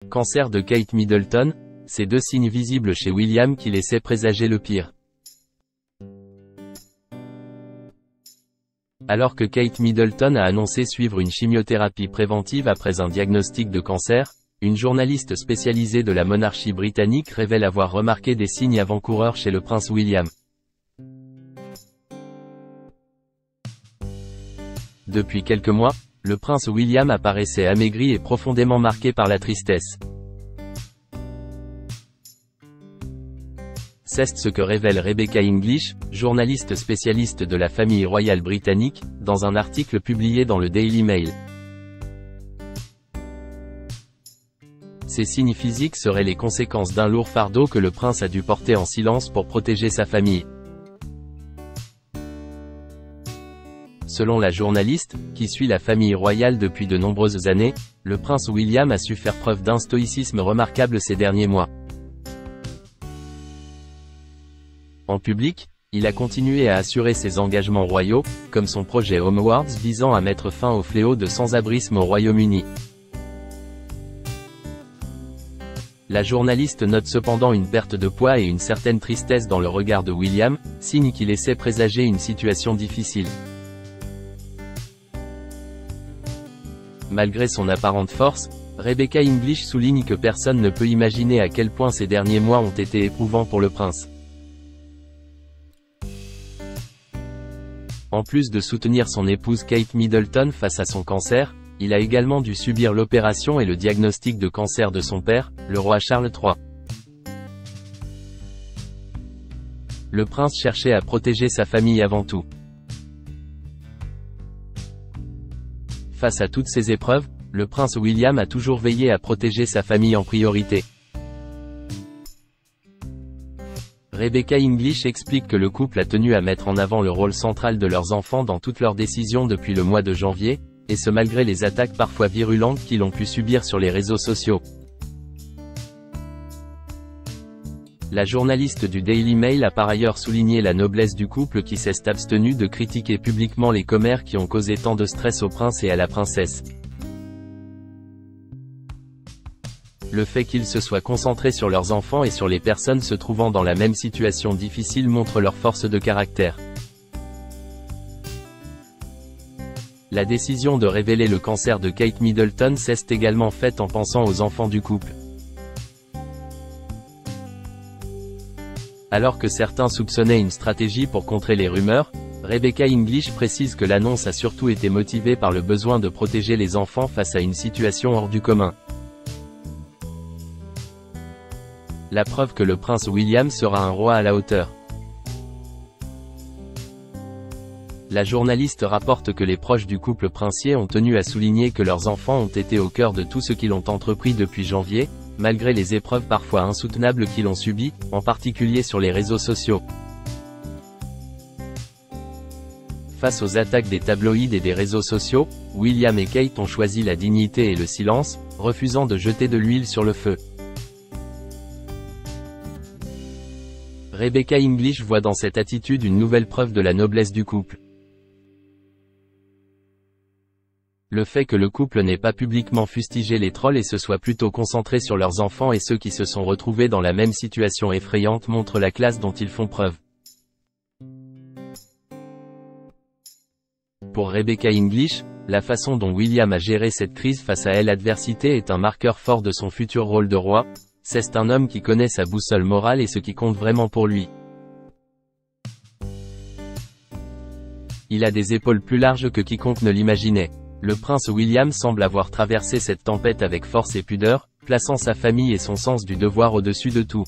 Cancer de Kate Middleton, ces deux signes visibles chez William qui laissaient présager le pire. Alors que Kate Middleton a annoncé suivre une chimiothérapie préventive après un diagnostic de cancer, une journaliste spécialisée de la monarchie britannique révèle avoir remarqué des signes avant-coureurs chez le prince William. Depuis quelques mois, le prince William apparaissait amaigri et profondément marqué par la tristesse. C'est ce que révèle Rebecca English, journaliste spécialiste de la famille royale britannique, dans un article publié dans le Daily Mail. Ces signes physiques seraient les conséquences d'un lourd fardeau que le prince a dû porter en silence pour protéger sa famille. Selon la journaliste, qui suit la famille royale depuis de nombreuses années, le prince William a su faire preuve d'un stoïcisme remarquable ces derniers mois. En public, il a continué à assurer ses engagements royaux, comme son projet Home Awards visant à mettre fin au fléau de sans-abrisme au Royaume-Uni. La journaliste note cependant une perte de poids et une certaine tristesse dans le regard de William, signe qui laissait présager une situation difficile. Malgré son apparente force, Rebecca English souligne que personne ne peut imaginer à quel point ces derniers mois ont été éprouvants pour le prince. En plus de soutenir son épouse Kate Middleton face à son cancer, il a également dû subir l'opération et le diagnostic de cancer de son père, le roi Charles III. Le prince cherchait à protéger sa famille avant tout. Face à toutes ces épreuves, le prince William a toujours veillé à protéger sa famille en priorité. Rebecca English explique que le couple a tenu à mettre en avant le rôle central de leurs enfants dans toutes leurs décisions depuis le mois de janvier, et ce malgré les attaques parfois virulentes qu'ils ont pu subir sur les réseaux sociaux. La journaliste du Daily Mail a par ailleurs souligné la noblesse du couple qui s'est abstenu de critiquer publiquement les commères qui ont causé tant de stress au prince et à la princesse. Le fait qu'ils se soient concentrés sur leurs enfants et sur les personnes se trouvant dans la même situation difficile montre leur force de caractère. La décision de révéler le cancer de Kate Middleton s'est également faite en pensant aux enfants du couple. Alors que certains soupçonnaient une stratégie pour contrer les rumeurs, Rebecca English précise que l'annonce a surtout été motivée par le besoin de protéger les enfants face à une situation hors du commun. La preuve que le prince William sera un roi à la hauteur. La journaliste rapporte que les proches du couple princier ont tenu à souligner que leurs enfants ont été au cœur de tout ce qu'ils ont entrepris depuis janvier, malgré les épreuves parfois insoutenables qu'ils ont subies, en particulier sur les réseaux sociaux. Face aux attaques des tabloïds et des réseaux sociaux, William et Kate ont choisi la dignité et le silence, refusant de jeter de l'huile sur le feu. Rebecca English voit dans cette attitude une nouvelle preuve de la noblesse du couple. Le fait que le couple n'ait pas publiquement fustigé les trolls et se soit plutôt concentré sur leurs enfants et ceux qui se sont retrouvés dans la même situation effrayante montre la classe dont ils font preuve. Pour Rebecca English, la façon dont William a géré cette crise face à l'adversité est un marqueur fort de son futur rôle de roi. C'est un homme qui connaît sa boussole morale et ce qui compte vraiment pour lui. Il a des épaules plus larges que quiconque ne l'imaginait. Le prince William semble avoir traversé cette tempête avec force et pudeur, plaçant sa famille et son sens du devoir au-dessus de tout.